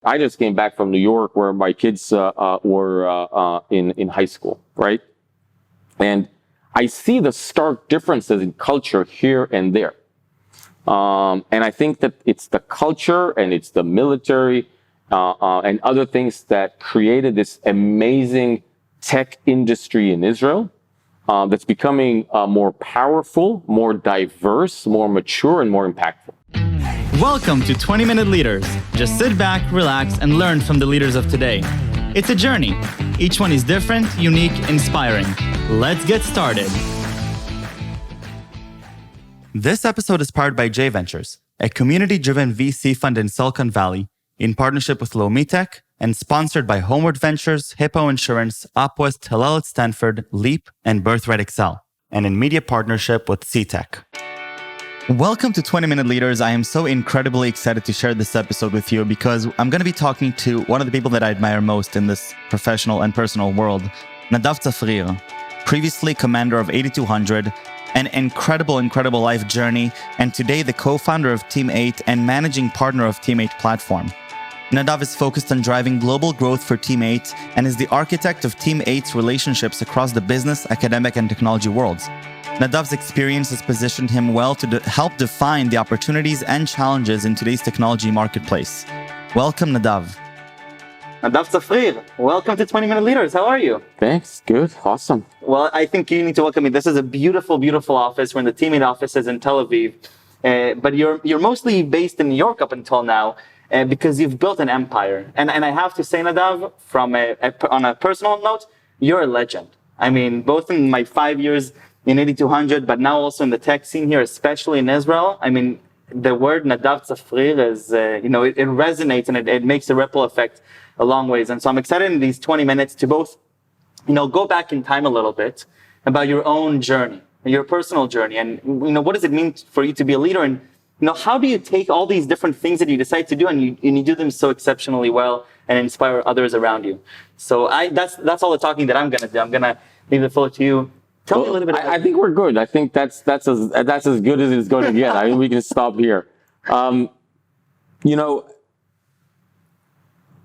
I just came back from New York where my kids were in high school, right? And I see the stark differences in culture here and there. And I think that it's the culture and it's the military and other things that created this amazing tech industry in Israel that's becoming more powerful, more diverse, more mature, and more impactful. Welcome to 20-Minute Leaders. Just sit back, relax, and learn from the leaders of today. It's a journey. Each one is different, unique, inspiring. Let's get started. This episode is powered by J Ventures, a community-driven VC fund in Silicon Valley, in partnership with Lomitech, and sponsored by Homeward Ventures, Hippo Insurance, Upwest, Hillel at Stanford, Leap, and Birthright Excel, and in media partnership with CTech. Welcome to 20-Minute Leaders. I am so incredibly excited to share this episode with you because I'm going to be talking to one of the people that I admire most in this professional and personal world, Nadav Zafrir, previously commander of 8200, an incredible life journey, and today the co-founder of Team8 and managing partner of Team8 platform. Nadav is focused on driving global growth for Team8 and is the architect of Team8's relationships across the business, academic, and technology worlds. Nadav's experience has positioned him well to help define the opportunities and challenges in today's technology marketplace. Welcome, Nadav. Nadav Zafrir, welcome to 20-Minute Leaders. How are you? Thanks. Good. Awesome. Well, I think you need to welcome me. This is a beautiful office. We're in the Team8 offices in Tel Aviv. But you're mostly based in New York up until now because you've built an empire. And I have to say, Nadav, on a personal note, you're a legend. I mean, both in my 5 years in 8200, but now also in the tech scene here, especially in Israel. I mean, the word Nadav Zafrir is, it resonates and it makes a ripple effect a long ways. And so I'm excited in these 20 minutes to both, go back in time a little bit about your own journey, your personal journey. And, what does it mean for you to be a leader? And, how do you take all these different things that you decide to do and you do them so exceptionally well and inspire others around you? So that's all the talking that I'm going to do. I'm going to leave the floor to you. Tell me a little bit. I think we're good. I think that's as good as it's going to get. I mean, we can stop here. I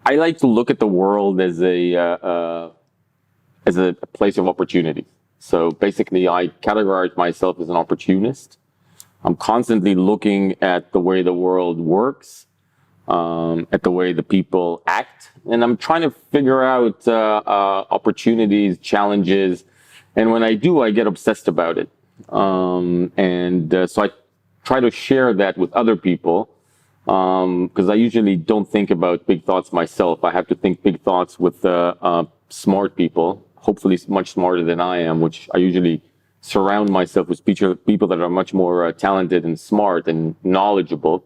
like to look at the world as a place of opportunity. So basically, I categorize myself as an opportunist. I'm constantly looking at the way the world works, at the way the people act, and I'm trying to figure out opportunities, challenges. And when I do, I get obsessed about it. So I try to share that with other people because I usually don't think about big thoughts myself. I have to think big thoughts with smart people, hopefully much smarter than I am, which I usually surround myself with people that are much more talented and smart and knowledgeable.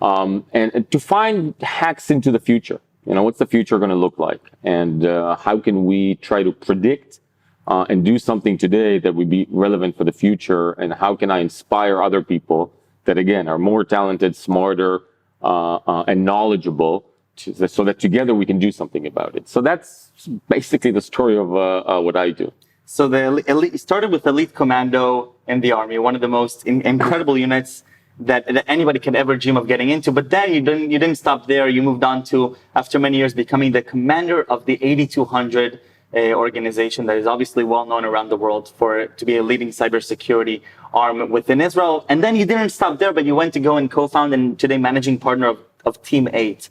And to find hacks into the future. What's the future going to look like? And how can we try to predict and do something today that would be relevant for the future, and how can I inspire other people that, again, are more talented, smarter, and knowledgeable, so that together we can do something about it. So that's basically the story of what I do. So it started with Elite Commando in the Army, one of the most incredible units that anybody could ever dream of getting into. But then you didn't stop there. You moved on to, after many years, becoming the commander of the 8200 organization that is obviously well known around the world to be a leading cybersecurity arm within Israel. And then you didn't stop there, but you went to go and co-found and today managing partner of Team8.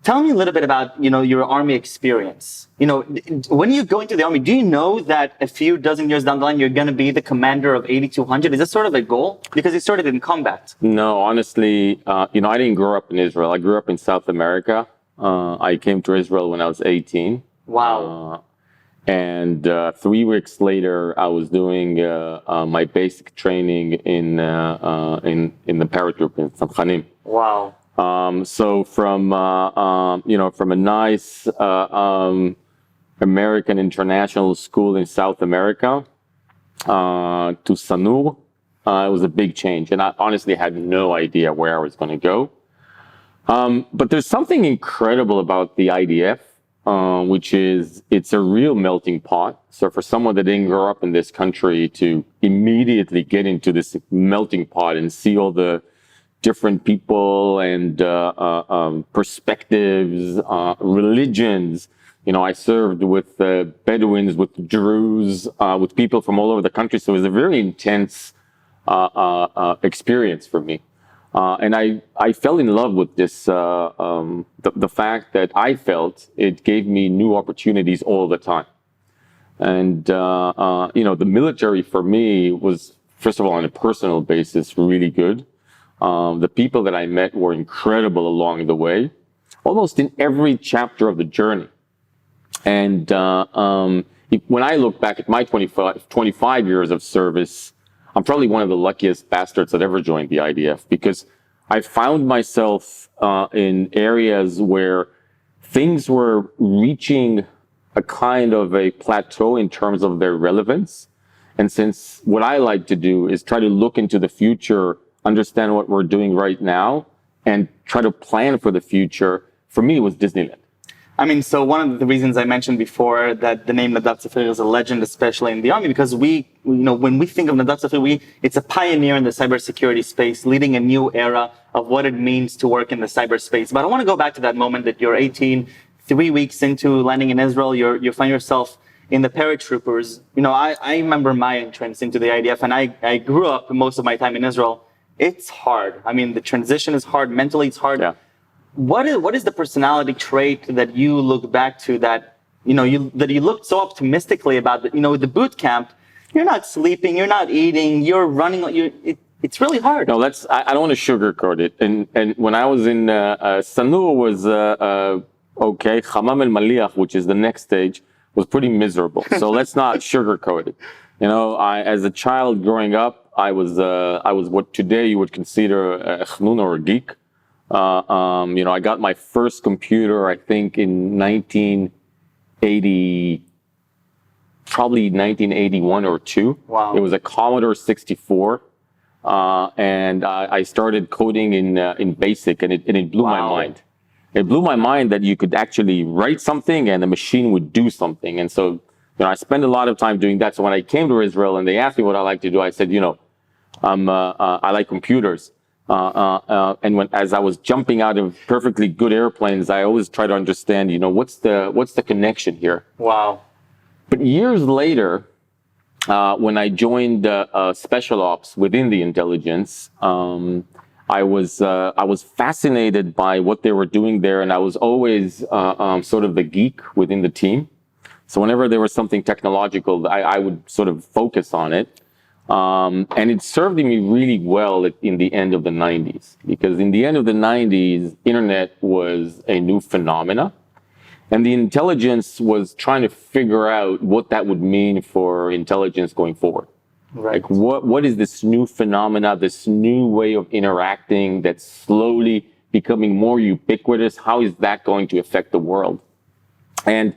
Tell me a little bit about, your Army experience. When you go into the Army, do you know that a few dozen years down the line, you're going to be the commander of 8200? Is this sort of a goal? Because you started in combat. No, honestly, I didn't grow up in Israel. I grew up in South America. I came to Israel when I was 18. Wow. And 3 weeks later, I was doing my basic training in the paratroop in Samkhanim. Wow. So from a nice American international school in South America to Sanur, it was a big change, and I honestly had no idea where I was going to go. But there's something incredible about the IDF. Which is, it's a real melting pot. So for someone that didn't grow up in this country to immediately get into this melting pot and see all the different people and perspectives, religions. You know, I served with Bedouins, with Druze, with people from all over the country. So it was a very intense experience for me. And I fell in love with this, the fact that I felt it gave me new opportunities all the time. And, you know, the military for me was, first of all, on a personal basis, really good. The people that I met were incredible along the way, almost in every chapter of the journey. And when I look back at my 25 years of service, I'm probably one of the luckiest bastards that ever joined the IDF, because I found myself in areas where things were reaching a kind of a plateau in terms of their relevance. And since what I like to do is try to look into the future, understand what we're doing right now, and try to plan for the future, for me, it was Disneyland. I mean, so one of the reasons I mentioned before that the name Nadav Zafrir is a legend, especially in the Army, because we, you know, when we think of Nadav Zafrir, it's a pioneer in the cybersecurity space, leading a new era of what it means to work in the cyberspace. But I want to go back to that moment that you're 18, 3 weeks into landing in Israel, you find yourself in the paratroopers. You know, I remember my entrance into the IDF, and I grew up most of my time in Israel. It's hard. I mean, the transition is hard. Mentally, it's hard. Yeah. What is the personality trait that you look back to that, you know, you looked so optimistically about, you know, the boot camp? You're not sleeping, you're not eating, you're running, it's really hard. No, I don't want to sugarcoat it. And when I was in, Sanur was, okay, Hamam el Maliach, which is the next stage, was pretty miserable. So let's not sugarcoat it. You know, as a child growing up, I was what today you would consider a chnun or a geek. You know, I got my first computer, I think, in 1980, probably 1981 or 2. Wow. It was a Commodore 64. And I started coding in BASIC, and it blew my mind. It blew my mind that you could actually write something and the machine would do something. And so, you know, I spent a lot of time doing that. So when I came to Israel and they asked me what I like to do, I said, you know, I like computers. And as I was jumping out of perfectly good airplanes, I always try to understand, you know, what's the connection here? Wow. But years later, when I joined special ops within the intelligence, I was fascinated by what they were doing there, and I was always sort of the geek within the team. So whenever there was something technological, I would sort of focus on it. And it served me really well in the end of the 90s, because in the end of the 90s, internet was a new phenomena, and the intelligence was trying to figure out what that would mean for intelligence going forward. Right. Like what is this new phenomena, this new way of interacting that's slowly becoming more ubiquitous? How is that going to affect the world? And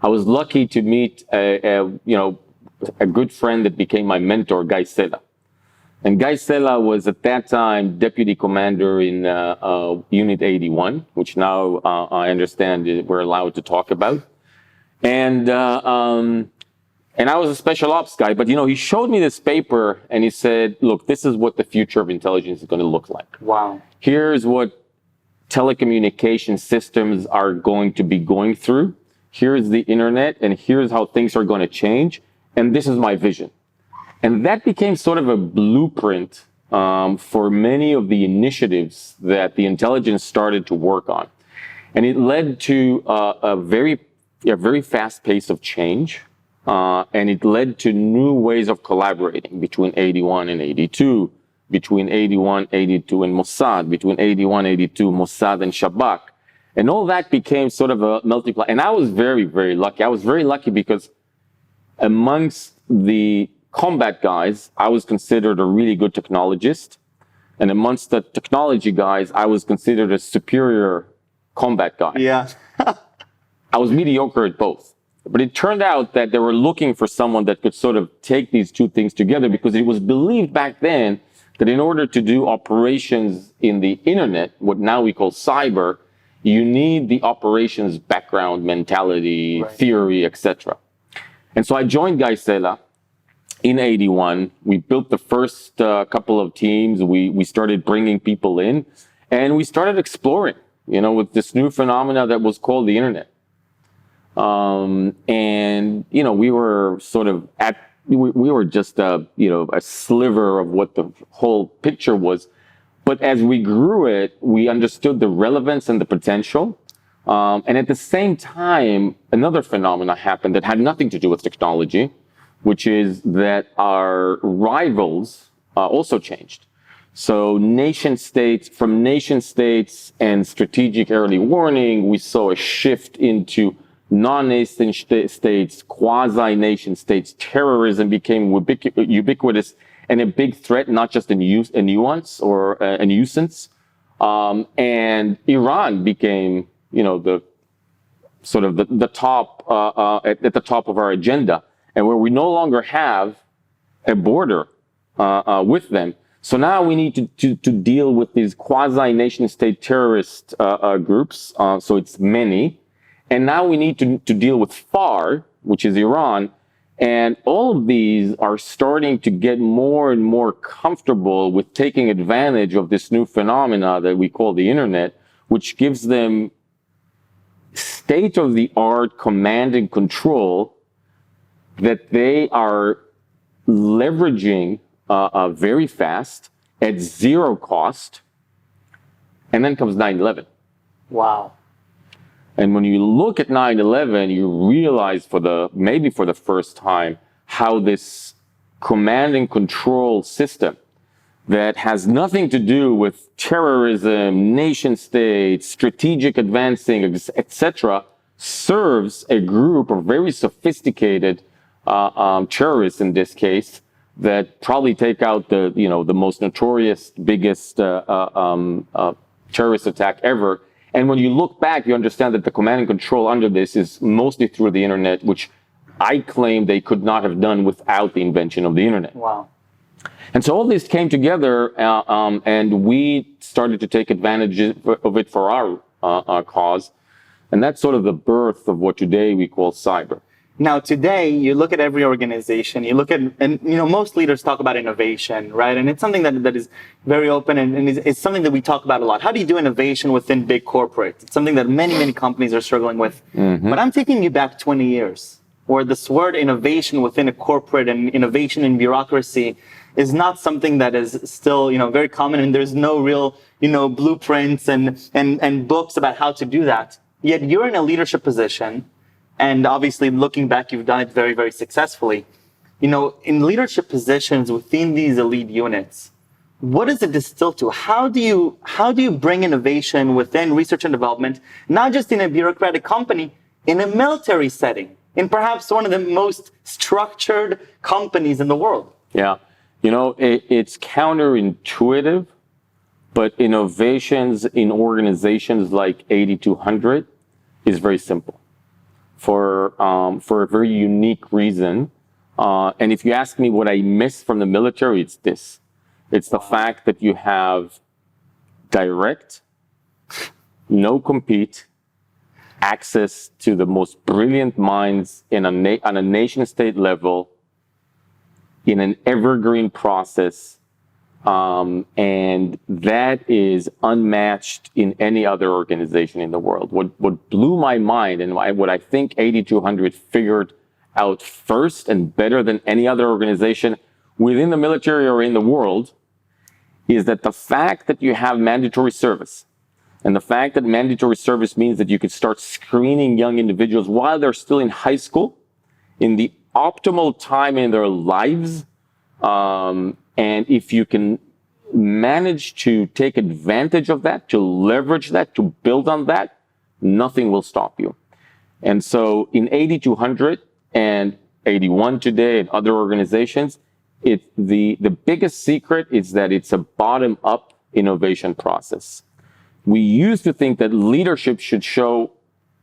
I was lucky to meet a good friend that became my mentor, Guy Sela. And Guy Sela was at that time deputy commander in Unit 81, which now I understand we're allowed to talk about. And I was a special ops guy, but you know, he showed me this paper and he said, look, this is what the future of intelligence is going to look like. Wow. Here's what telecommunication systems are going to be going through. Here's the internet, and here's how things are going to change. And this is my vision. And that became sort of a blueprint for many of the initiatives that the intelligence started to work on. And it led to a very fast pace of change. And it led to new ways of collaborating between 81 and 82, between 81, 82 and Mossad, between 81, 82, Mossad and Shabak. And all that became sort of a multiply. And I was very, very lucky. I was very lucky because amongst the combat guys, I was considered a really good technologist. And amongst the technology guys, I was considered a superior combat guy. Yeah. I was mediocre at both. But it turned out that they were looking for someone that could sort of take these two things together, because it was believed back then that in order to do operations in the internet, what now we call cyber, you need the operations background, mentality, right, theory, etc. And so I joined Guy Sela, in 81, we built the first couple of teams. We started bringing people in, and we started exploring, with this new phenomena that was called the internet. And, we were sort of we were just a sliver of what the whole picture was. But as we grew it, we understood the relevance and the potential. And at the same time, another phenomena happened that had nothing to do with technology, which is that our rivals also changed. So from nation states and strategic early warning, we saw a shift into non-nation states, quasi-nation states. Terrorism became ubiquitous and a big threat, not just a nuance or a nuisance. And Iran became, the sort of the top at the top of our agenda, and where we no longer have a border with them. So now we need to deal with these quasi-nation-state terrorist groups. So it's many. And now we need to deal with FAR, which is Iran. And all of these are starting to get more and more comfortable with taking advantage of this new phenomena that we call the internet, which gives them state-of-the-art command and control that they are leveraging very fast at zero cost. And then comes 9/11. Wow. And when you look at 9/11, you realize maybe for the first time how this command and control system that has nothing to do with terrorism, nation states, strategic advancing, etc., serves a group of very sophisticated terrorists in this case that probably take out the most notorious, biggest terrorist attack ever. And when you look back, you understand that the command and control under this is mostly through the internet, which I claim they could not have done without the invention of the internet. Wow. And so all this came together, and we started to take advantage of it for our cause. And that's sort of the birth of what today we call cyber. Now, today, you look at every organization, most leaders talk about innovation, right? And it's something that is very open and it's something that we talk about a lot. How do you do innovation within big corporates? It's something that many, many companies are struggling with. Mm-hmm. But I'm taking you back 20 years, where this word innovation within a corporate and innovation in bureaucracy is not something that is still, very common, and there's no real, blueprints and books about how to do that. Yet you're in a leadership position. And obviously, looking back, you've done it very, very successfully. In leadership positions within these elite units, what does it distill to? How do you bring innovation within research and development, not just in a bureaucratic company, in a military setting, in perhaps one of the most structured companies in the world? Yeah, it's counterintuitive, but innovations in organizations like 8200 is very simple. For a very unique reason. And if you ask me what I miss from the military, it's this. It's the fact that you have direct, no compete, access to the most brilliant minds on a nation-state level in an evergreen process. And that is unmatched in any other organization in the world. What blew my mind and what I think 8200 figured out first and better than any other organization within the military or in the world is that the fact that you have mandatory service, and the fact that mandatory service means that you could start screening young individuals while they're still in high school, in the optimal time in their lives, and if you can manage to take advantage of that, to leverage that, to build on that, nothing will stop you. And so in 8200 and 81 today and other organizations, the biggest secret is that it's a bottom-up innovation process. We used to think that leadership should show,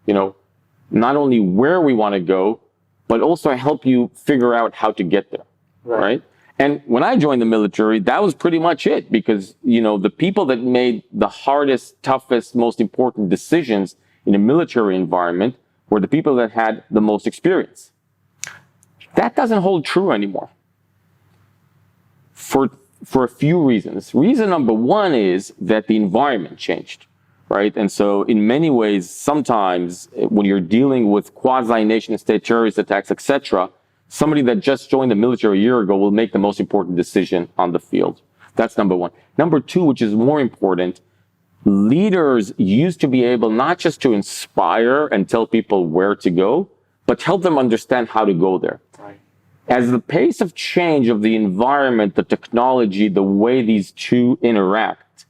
not only where we want to go, but also help you figure out how to get there, right? And when I joined the military, that was pretty much it, because, the people that made the hardest, toughest, most important decisions in a military environment were the people that had the most experience. That doesn't hold true anymore. for a few reasons. Reason number one is that the environment changed, right? And so in many ways, sometimes when you're dealing with quasi-nation state terrorist attacks, etc., somebody that just joined the military a year ago will make the most important decision on the field. That's number one. Number two, which is more important, leaders used to be able not just to inspire and tell people where to go, but help them understand how to go there. Right. As the pace of change of the environment, the technology, the way these two interact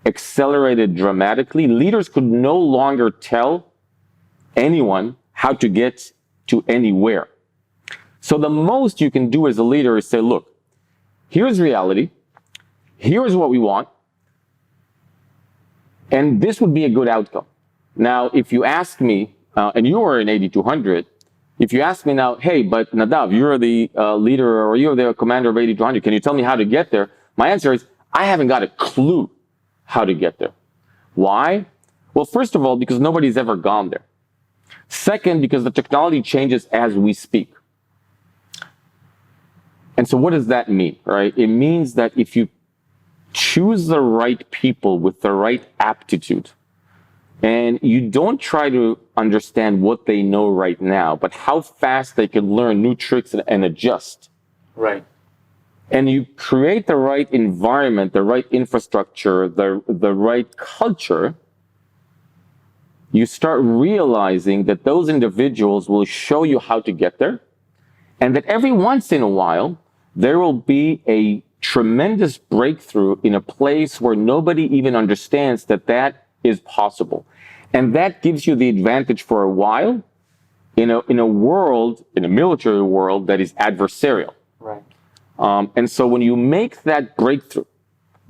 accelerated dramatically, leaders could no longer tell anyone how to get to anywhere. So the most you can do as a leader is say, look, here's reality, here's what we want, and this would be a good outcome. Now, if you ask me, and you are in 8200, if you ask me now, hey, but Nadav, you're the leader or you're the commander of 8200, can you tell me how to get there? My answer is, I haven't got a clue how to get there. Why? Well, first of all, because nobody's ever gone there. Second, because the technology changes as we speak. And so what does that mean, right? It means that if you choose the right people with the right aptitude, and you don't try to understand what they know right now, but how fast they can learn new tricks and adjust. Right. And you create the right environment, the right infrastructure, the right culture, you start realizing that those individuals will show you how to get there. And that every once in a while, there will be a tremendous breakthrough in a place where nobody even understands that that is possible. And that gives you the advantage for a while in a world, in a military world that is adversarial. Right. And so when you make that breakthrough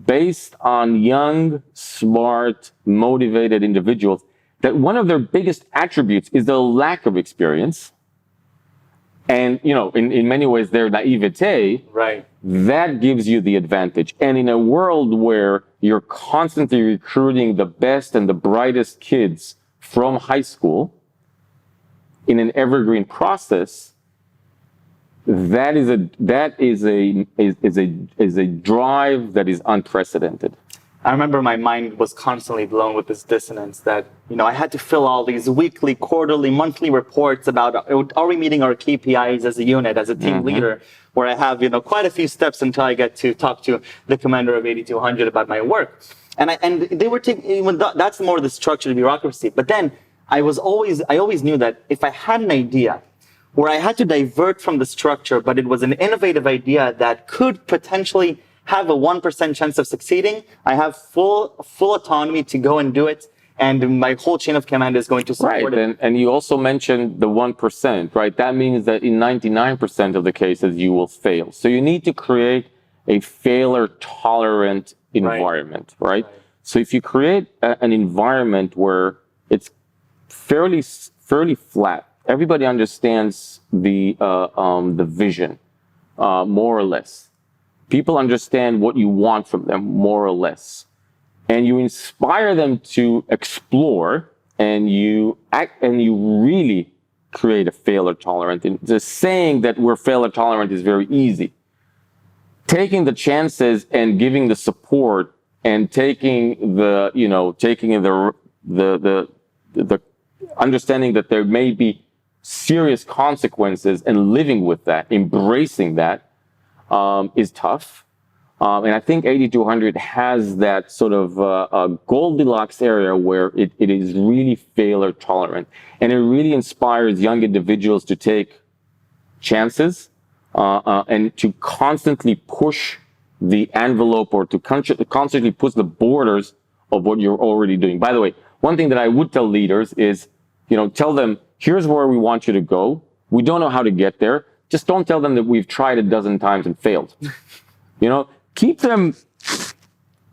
based on young, smart, motivated individuals, that one of their biggest attributes is the lack of experience. And, in many ways, their naivete, Right. that gives you the advantage. And in a world where you're constantly recruiting the best and the brightest kids from high school in an evergreen process, that is a drive that is unprecedented. I remember my mind was constantly blown with this dissonance that, I had to fill all these weekly, quarterly, monthly reports about, are we meeting our KPIs as a unit, as a team leader, where I have, quite a few steps until I get to talk to the commander of 8200 about my work. And they were taking, that's more the structure, the bureaucracy. But then I always knew that if I had an idea where I had to divert from the structure, but it was an innovative idea that could potentially have a 1% chance of succeeding, I have full autonomy to go and do it, and my whole chain of command is going to support it. And you also mentioned the 1%, right? That means that in 99% of the cases, you will fail. So you need to create a failure-tolerant environment, right? So if you create an environment where it's fairly flat, everybody understands the vision, more or less. People understand what you want from them, more or less. And you inspire them to explore, and you really create a failure tolerant. And the saying that we're failure tolerant is very easy. Taking the chances and giving the support and taking the understanding that there may be serious consequences and living with that, embracing that, is tough. And I think 8200 has that sort of Goldilocks area where it is really failure tolerant. And it really inspires young individuals to take chances and to constantly push the envelope or to constantly push the borders of what you're already doing. By the way, one thing that I would tell leaders is, tell them, here's where we want you to go. We don't know how to get there. Just don't tell them that we've tried a dozen times and failed. Keep them,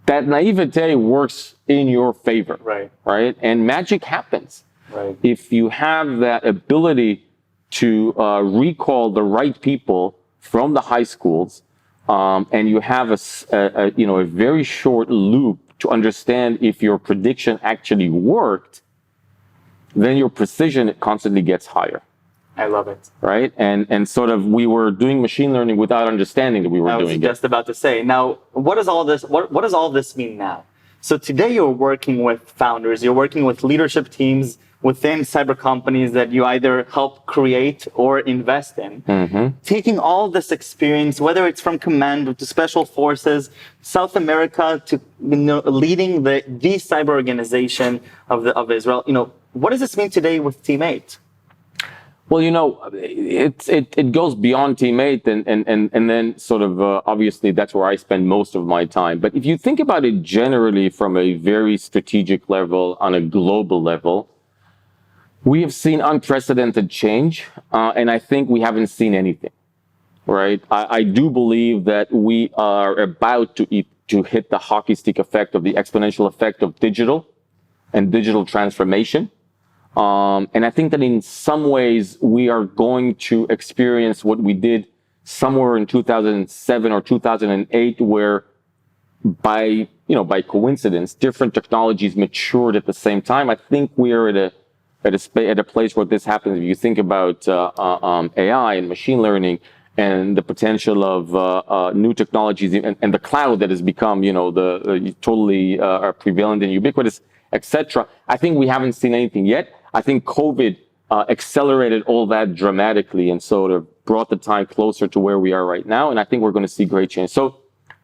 that naivete works in your favor, right? And magic happens. Right. If you have that ability to recall the right people from the high schools, and you have a very short loop to understand if your prediction actually worked, then your precision constantly gets higher. I love it. Right? And sort of we were doing machine learning without understanding that we were doing it. I was just about to say. Now, what does all this mean now? So today you're working with founders, you're working with leadership teams within cyber companies that you either help create or invest in. Taking all this experience, whether it's from command to special forces, South America to leading the cyber organization of Israel, what does this mean today with Team8? Well, it goes beyond Team8 and then sort of obviously that's where I spend most of my time. But if you think about it generally from a very strategic level, on a global level, we have seen unprecedented change, and I think we haven't seen anything, right? I do believe that we are about to hit the hockey stick effect of the exponential effect of digital and digital transformation. And I think that in some ways we are going to experience what we did somewhere in 2007 or 2008, where by coincidence, different technologies matured at the same time. I think we are at a place where this happens. If you think about AI and machine learning and the potential of new technologies and the cloud that has become, the totally prevalent and ubiquitous, etc. I think we haven't seen anything yet. I think COVID accelerated all that dramatically and sort of brought the time closer to where we are right now. And I think we're going to see great change. So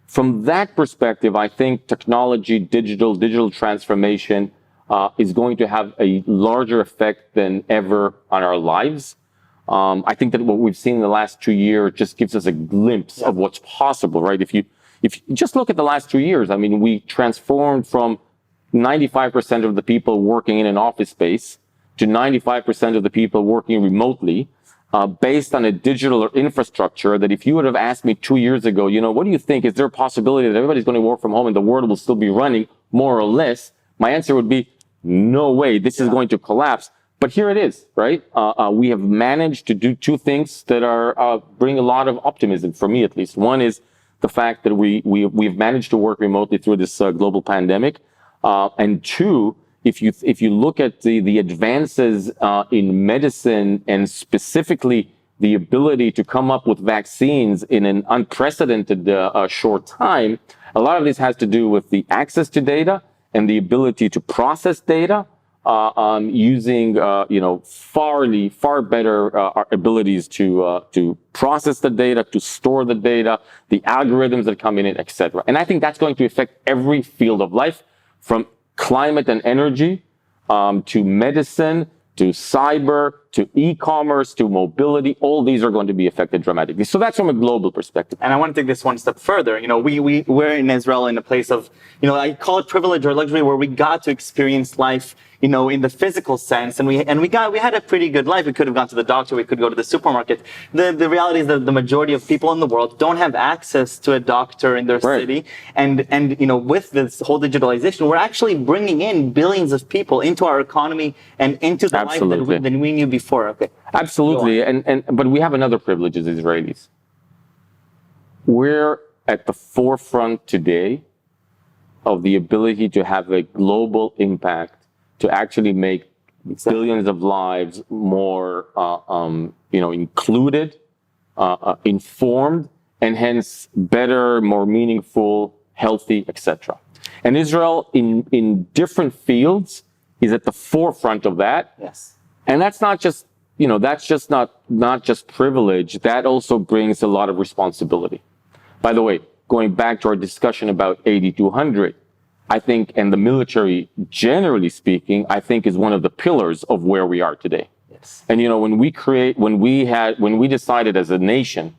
from that perspective, I think technology, digital transformation is going to have a larger effect than ever on our lives. I think that what we've seen in the last 2 years just gives us a glimpse of what's possible, right? If you just look at the last 2 years, I mean, we transformed from 95% of the people working in an office space to 95% of the people working remotely, based on a digital infrastructure that if you would have asked me 2 years ago, what do you think? Is there a possibility that everybody's going to work from home and the world will still be running more or less? My answer would be, no way, this is going to collapse. But here it is, right? We have managed to do two things that are bring a lot of optimism, for me at least. One is the fact that we've managed to work remotely through this global pandemic. And two, if you look at the advances in medicine and specifically the ability to come up with vaccines in an unprecedented short time, a lot of this has to do with the access to data and the ability to process data using far better abilities to process the data, to store the data, the algorithms that come in it, etc. And I think that's going to affect every field of life, from climate and energy, to medicine, to cyber, to e-commerce, to mobility. All these are going to be affected dramatically. So that's from a global perspective. And I want to take this one step further. We're in Israel in a place of, I call it privilege or luxury, where we got to experience life, in the physical sense. And we had a pretty good life. We could have gone to the doctor. We could go to the supermarket. The reality is that the majority of people in the world don't have access to a doctor in their city. And with this whole digitalization, we're actually bringing in billions of people into our economy and into the life that we knew before. Okay. Absolutely. But we have another privilege as Israelis. We're at the forefront today of the ability to have a global impact, to actually make billions of lives more, included, informed, and hence better, more meaningful, healthy, etc. And Israel, in different fields, is at the forefront of that. Yes. And that's not just, that's just not just privilege. That also brings a lot of responsibility. By the way, going back to our discussion about 8200, I think, and the military, generally speaking, I think is one of the pillars of where we are today. Yes. And when we decided as a nation,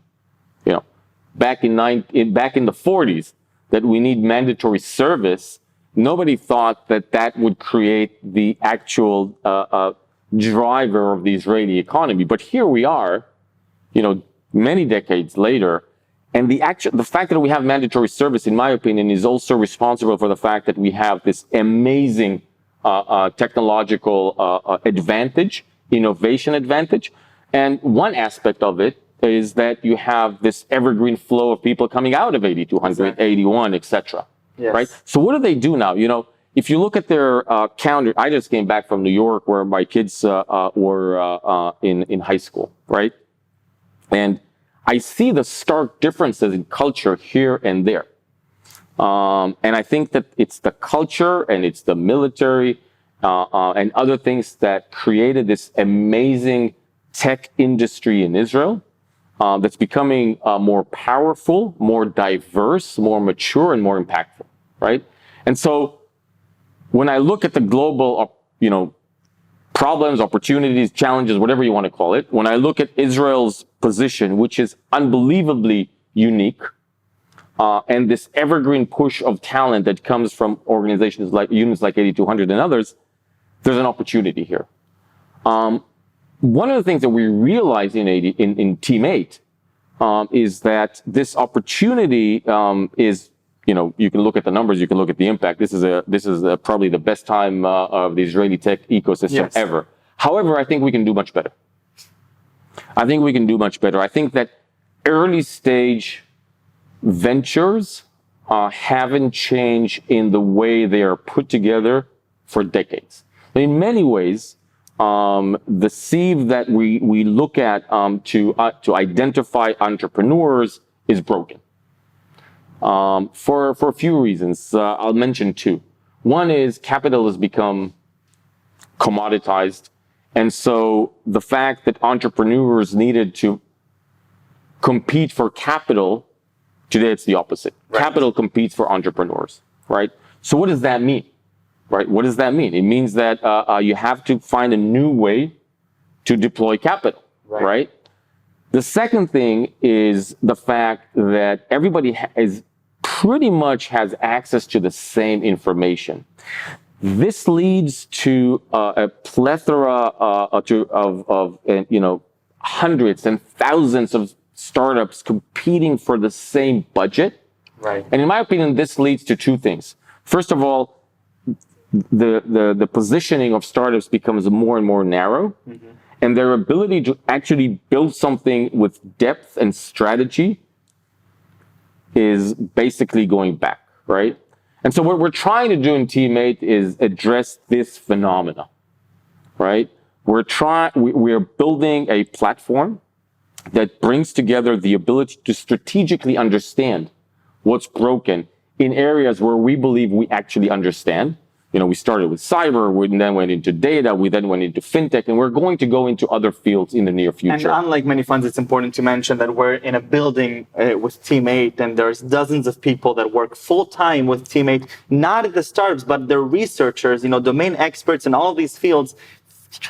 back in the 40s, that we need mandatory service, nobody thought that would create the actual driver of the Israeli economy. But here we are, many decades later. And the fact that we have mandatory service, in my opinion, is also responsible for the fact that we have this amazing technological advantage, innovation advantage. And one aspect of it is that you have this evergreen flow of people coming out of 8200, 81, etc. Yes. Right? So what do they do now? if you look at their calendar, I just came back from New York where my kids were in high school, right? And I see the stark differences in culture here and there. And I think that it's the culture and it's the military and other things that created this amazing tech industry in Israel that's becoming more powerful, more diverse, more mature, and more impactful, right? And so when I look at the global, problems, opportunities, challenges, whatever you want to call it, when I look at Israel's position, which is unbelievably unique, and this evergreen push of talent that comes from organizations like units like 8200 and others, there's an opportunity here. One of the things that we realize in Team8 is that this opportunity is, you can look at the numbers, you can look at the impact. This is probably the best time of the Israeli tech ecosystem ever. However, I think we can do much better. I think that early stage ventures haven't changed in the way they are put together for decades. In many ways, the sieve that we look at to identify entrepreneurs is broken. For a few reasons. I'll mention two. One is capital has become commoditized. And so the fact that entrepreneurs needed to compete for capital, today it's the opposite. Right. Capital competes for entrepreneurs, right? So what does that mean, right? What does that mean? It means that you have to find a new way to deploy capital, right? The second thing is the fact that everybody pretty much has access to the same information. This leads to a plethora of hundreds and thousands of startups competing for the same budget. Right. And in my opinion, this leads to two things. First of all, the positioning of startups becomes more and more narrow. Mm-hmm. And their ability to actually build something with depth and strategy is basically going back, right? And so what we're trying to do in Team8 is address this phenomena, right? We're building a platform that brings together the ability to strategically understand what's broken in areas where we believe we actually understand. We started with cyber, we then went into data, we then went into fintech, and we're going to go into other fields in the near future. And unlike many funds, it's important to mention that we're in a building with Team8, and there's dozens of people that work full-time with Team8, not at the startups, but they're researchers, domain experts in all of these fields,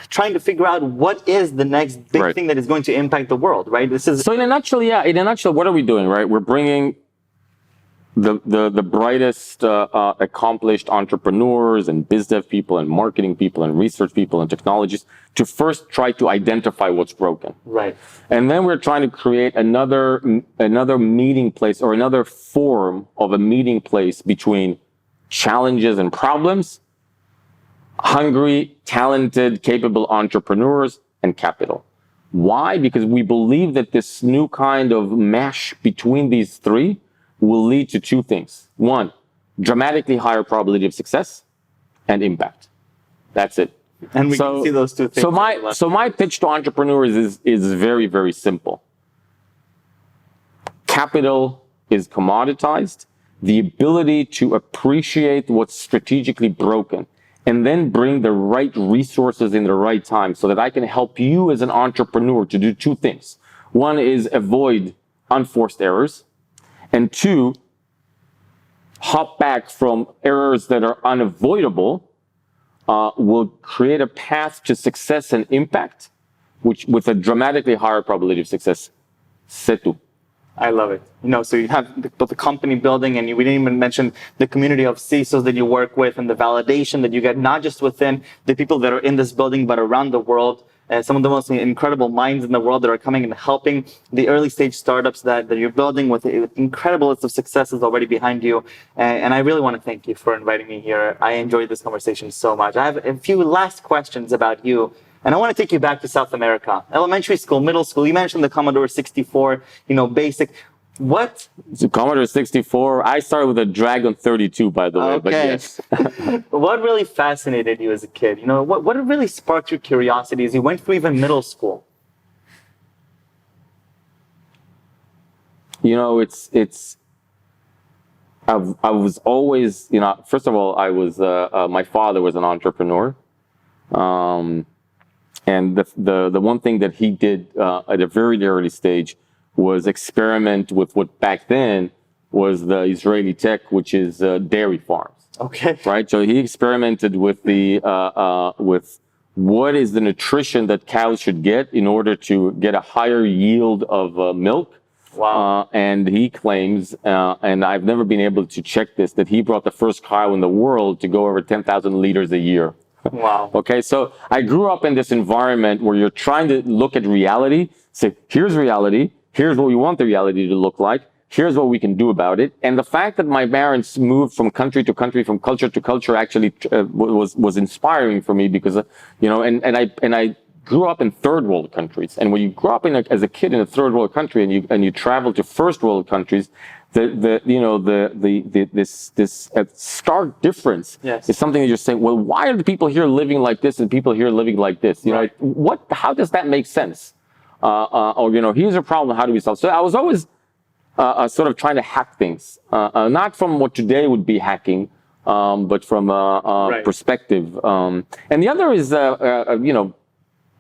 trying to figure out what is the next big thing that is going to impact the world, right? So in a nutshell, what are we doing, right? We're bringing the brightest, accomplished entrepreneurs and biz dev people and marketing people and research people and technologists to first try to identify what's broken. Right. And then we're trying to create another meeting place or another form of a meeting place between challenges and problems, hungry, talented, capable entrepreneurs, and capital. Why? Because we believe that this new kind of mesh between these three will lead to two things. One, dramatically higher probability of success and impact. That's it. And we can see those two things. So my pitch to entrepreneurs is very, very simple. Capital is commoditized. The ability to appreciate what's strategically broken and then bring the right resources in the right time so that I can help you as an entrepreneur to do two things. One is avoid unforced errors. And two, hop back from errors that are unavoidable, will create a path to success and impact, which with a dramatically higher probability of success. C'est tout. I love it. So you have the company building, and we didn't even mention the community of CISOs that you work with and the validation that you get, not just within the people that are in this building, but around the world. Some of the most incredible minds in the world that are coming and helping the early stage startups that you're building with incredible list of successes already behind you. And I really want to thank you for inviting me here. I enjoyed this conversation so much. I have a few last questions about you. And I want to take you back to South America. Elementary school, middle school, you mentioned the Commodore 64, basic. What? So Commodore 64. I started with a Dragon 32, by the way. But Okay. yes. What really fascinated you as a kid? You know, what really sparked your curiosity as you went through even middle school? You know, I was always, you know, first of all, I was, my father was an entrepreneur. And the one thing that he did at a very early stage was experiment with what back then was the Israeli tech, which is dairy farms. Okay. Right. So he experimented with with what is the nutrition that cows should get in order to get a higher yield of milk. Wow. And he claims, and I've never been able to check this, that he brought the first cow in the world to go over 10,000 liters a year. Wow. Okay, so I grew up in this environment where you're trying to look at reality, say, here's reality, here's what we want the reality to look like, here's what we can do about it. And the fact that my parents moved from country to country, from culture to culture, actually was inspiring for me because, you know, and I grew up in third world countries. And when you grow up as a kid in a third world country and you travel to first world countries, this stark difference Yes. is something that you're saying, well, why are the people here living like this and people here living like this? You Right. know, how does that make sense? Or, you know, here's a problem, how do we solve? So I was always sort of trying to hack things, not from what today would be hacking, but from a Right. perspective. And the other is, you know,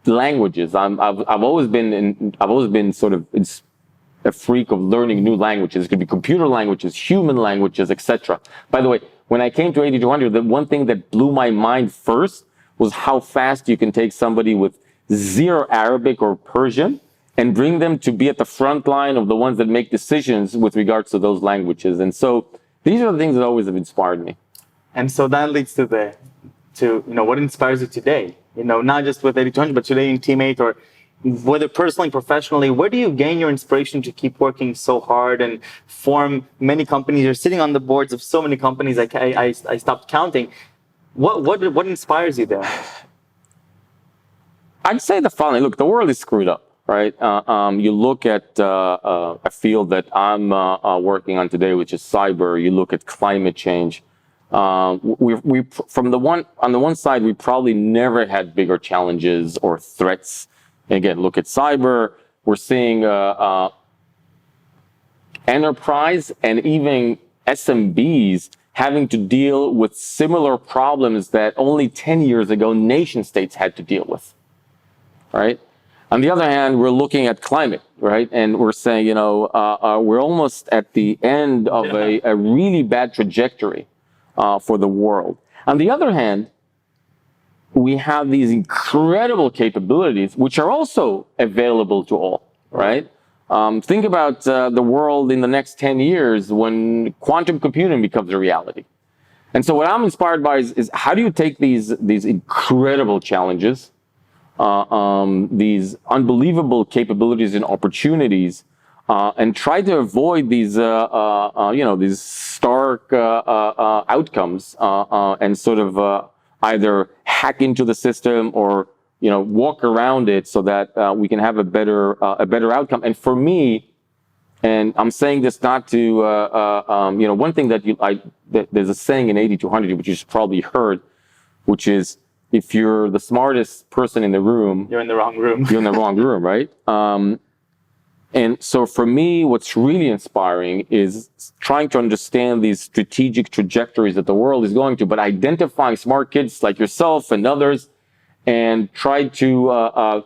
languages. I've always been sort of a freak of learning new languages. It could be computer languages, human languages, etc. By the way, when I came to 8200, the one thing that blew my mind first was how fast you can take somebody with zero Arabic or Persian and bring them to be at the front line of the ones that make decisions with regards to those languages. And so these are the things that always have inspired me. And so that leads to you know, what inspires you today? You know, not just with 8200, but today in Team8, or whether personally, professionally, where do you gain your inspiration to keep working so hard and form many companies? You're sitting on the boards of so many companies. I stopped counting. What inspires you there? I'd say the following. Look, the world is screwed up, right? You look at a field that I'm working on today, which is cyber. You look at climate change. We from on the one side, we probably never had bigger challenges or threats. Again, look at cyber. We're seeing enterprise and even SMBs having to deal with similar problems that only 10 years ago nation states had to deal with, right? On the other hand, we're looking at climate, right? And we're saying, you know, we're almost at the end of a really bad trajectory for the world. On the other hand, we have these incredible capabilities, which are also available to all, right? Think about the world in the next 10 years when quantum computing becomes a reality. And so what I'm inspired by is how do you take these incredible challenges, these unbelievable capabilities and opportunities, and try to avoid these, you know, these stark outcomes, and sort of either hack into the system or, you know, walk around it so that we can have a better outcome. And for me, and I'm saying this not to, you know, one thing that there's a saying in 8200, which you've probably heard, which is, if you're the smartest person in the room, You're in the wrong room. you're in the wrong room, right? And so for me, what's really inspiring is trying to understand these strategic trajectories that the world is going to, but identifying smart kids like yourself and others and try to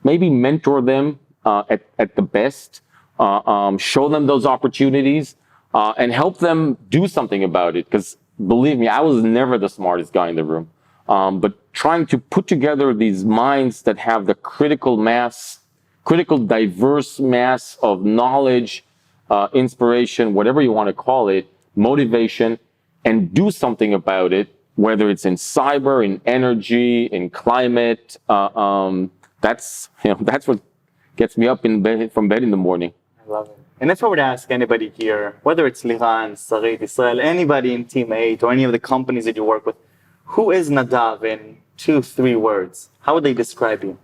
maybe mentor them at the best, show them those opportunities, and help them do something about it. Because believe me, I was never the smartest guy in the room. But trying to put together these minds that have the critical diverse mass of knowledge, inspiration, whatever you want to call it, motivation, and do something about it, whether it's in cyber, in energy, in climate. That's what gets me up from bed in the morning. I love it. And if I were to ask anybody here, whether it's Liran, Sarit, Israel, anybody in Team8 or any of the companies that you work with, who is Nadav in 2-3 words? How would they describe you?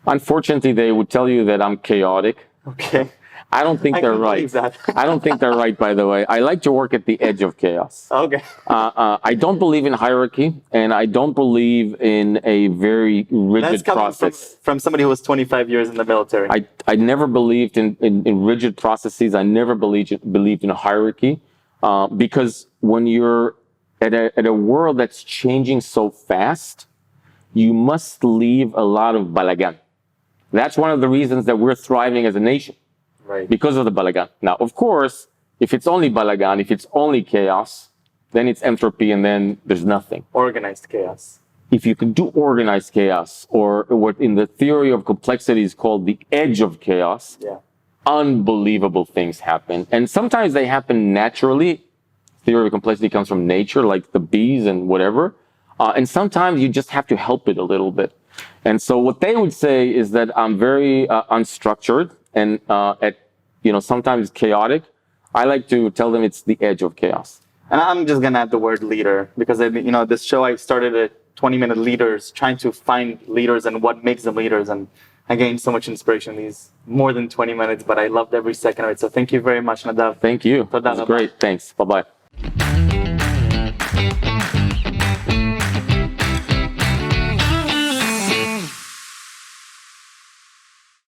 Unfortunately, they would tell you that I'm chaotic. Okay. I don't think I they're can right. believe that. I don't think they're right, by the way. I like to work at the edge of chaos. Okay. I don't believe in hierarchy, and I don't believe in a very rigid That's coming process. from somebody who was 25 years in the military. I never believed in rigid processes. I never believed in a hierarchy, because when you're at a world that's changing so fast, you must leave a lot of balagan. That's one of the reasons that we're thriving as a nation, Right. because of the balagan. Now, of course, if it's only balagan, if it's only chaos, then it's entropy, and then there's nothing. Organized chaos. If you can do organized chaos, or what in the theory of complexity is called the edge of chaos, Yeah. unbelievable things happen. And sometimes they happen naturally. Theory of complexity comes from nature, like the bees and whatever. And sometimes you just have to help it a little bit. And so what they would say is that I'm very unstructured and sometimes chaotic. I like to tell them it's the edge of chaos. And I'm just going to add the word leader because, this show, I started at 20-minute leaders, trying to find leaders and what makes them leaders. And I gained so much inspiration in these more than 20 minutes, but I loved every second of it. So thank you very much, Nadav. Thank you. That's great. Thanks. Bye-bye.